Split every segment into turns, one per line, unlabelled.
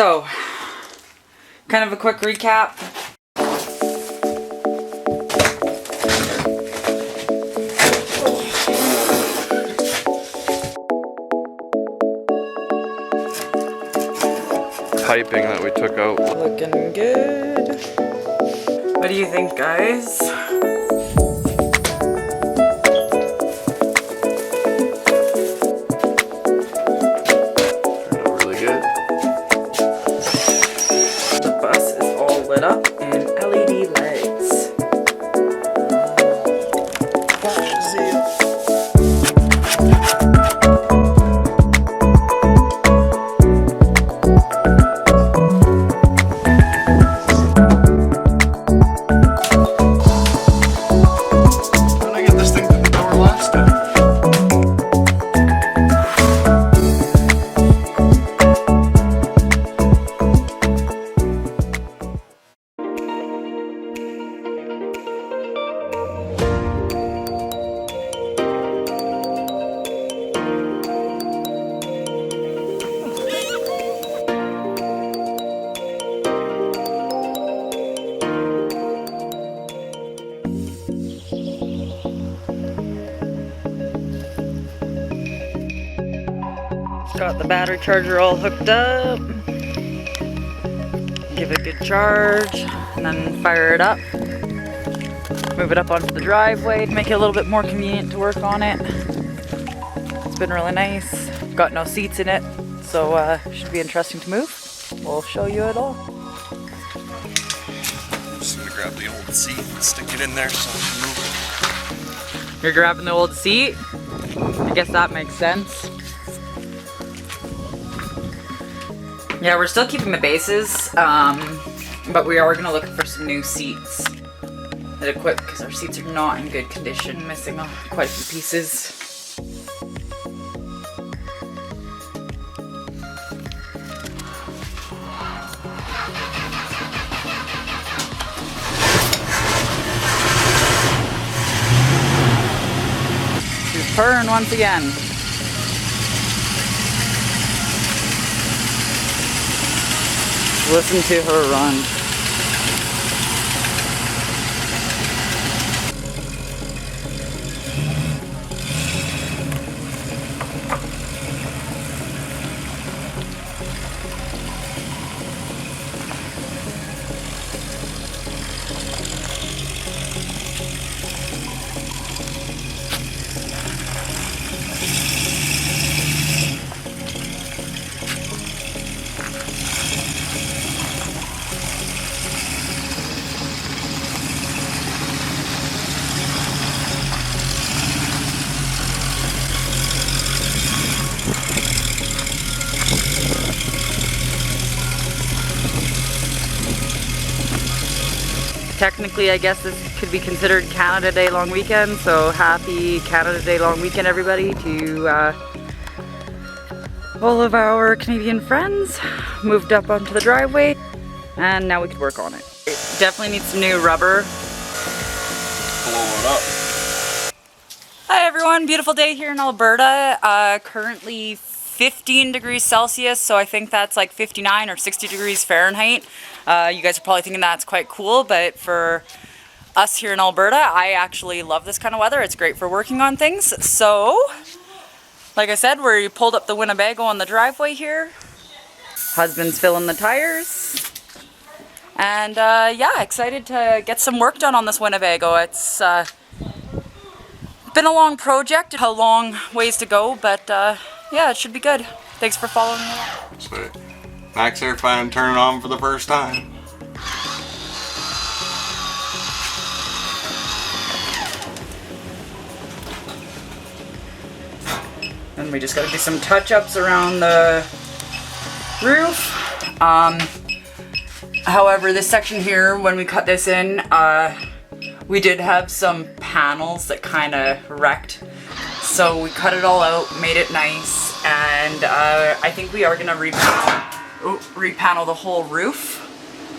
So, kind of a quick recap.
Piping that we took out.
Looking good. What do you think, guys?
Really good.
The bus is all lit up in LED lights. Got the battery charger all hooked up. Give it a good charge and then fire it up. Move it up onto the driveway to make it a little bit more convenient to work on it. It's been really nice. Got no seats in it, so should be interesting to move. We'll show you it all.
I'm just gonna grab the old seat and stick it in there so I can move it.
You're grabbing the old seat? I guess that makes sense. Yeah, we're still keeping the bases, but we are gonna look for some new seats that equip because our seats are not in good condition, missing quite a few pieces. She's purring once again. Listen to her run. Technically, I guess this could be considered Canada Day long weekend, so happy Canada Day long weekend, everybody, to all of our Canadian friends. Moved up onto the driveway, and now we could work on it. Definitely need some new rubber.
Blow it up.
Hi everyone, beautiful day here in Alberta. Currently 15 degrees Celsius, so I think that's like 59 or 60 degrees Fahrenheit. You guys are probably thinking that's quite cool, but for us here in Alberta, I actually love this kind of weather. It's great for working on things. So, like I said, we pulled up the Winnebago on the driveway here. Husband's filling the tires. And yeah, excited to get some work done on this Winnebago. It's been a long project, a long ways to go, but yeah, it should be good. Thanks for following me along.
Sweet. Max Air Fan turn it on for the first time.
And we just gotta do some touch-ups around the roof. However, this section here, when we cut this in, we did have some panels that kind of wrecked. So we cut it all out, made it nice, and I think we are gonna repanel the whole roof.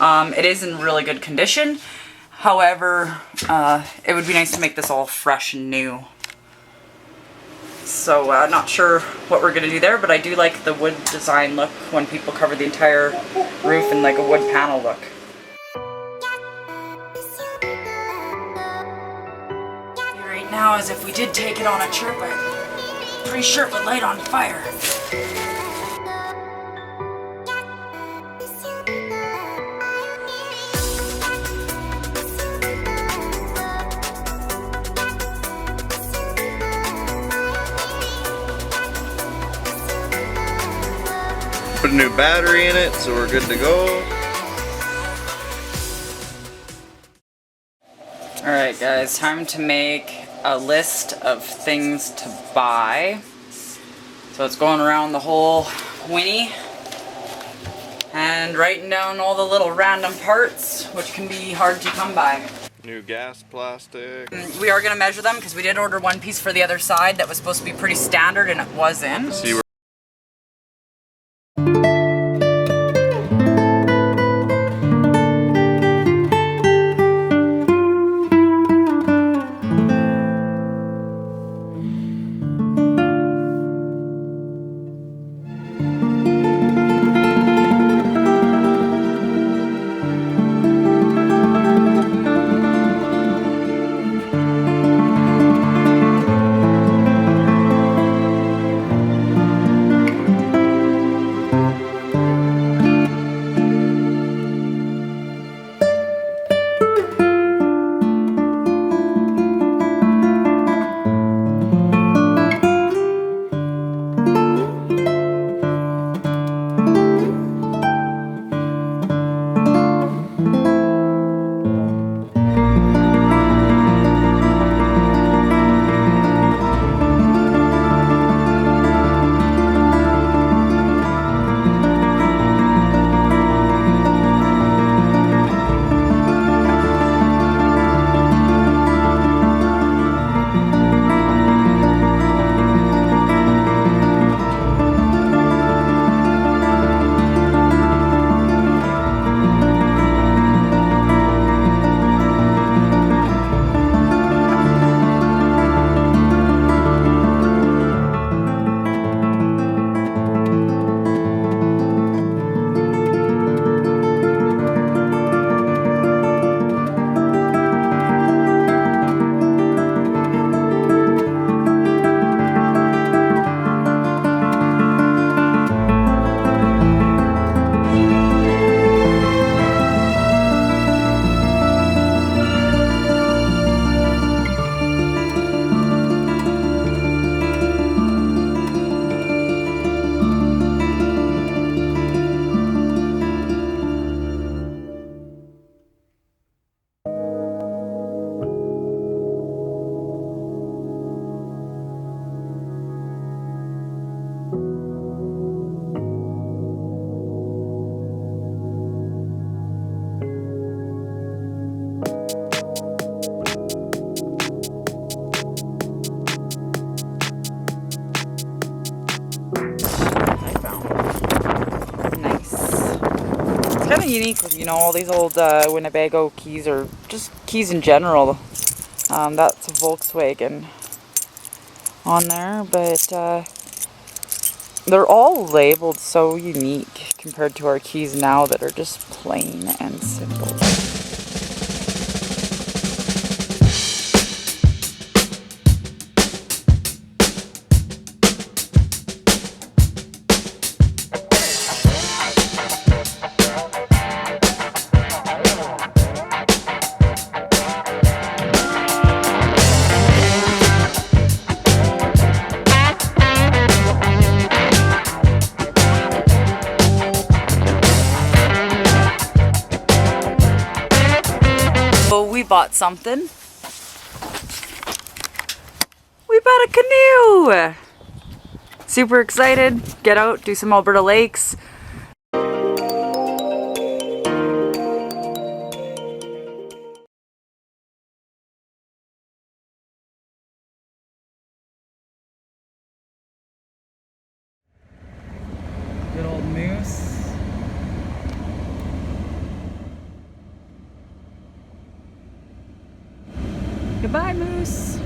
It is in really good condition. However, it would be nice to make this all fresh and new. so not sure what we're gonna do there, but I do like the wood design look when people cover the entire roof in like a wood panel look. Right now, as if we did take it on a trip, I'm pretty sure it would light on fire.
Put a new battery in it, so we're good to go.
Alright guys, time to make a list of things to buy. So it's going around the whole Winnie and writing down all the little random parts, which can be hard to come by.
New gas plastic.
We are going to measure them because we did order one piece for the other side that was supposed to be pretty standard and it wasn't.
See where
kind of unique with, you know, all these old Winnebago keys, or just keys in general. That's a Volkswagen on there, but they're all labeled so unique compared to our keys now that are just plain and simple. We bought something. We bought a canoe! Super excited. Get out, do some Alberta lakes. Good old moose. Goodbye, moose.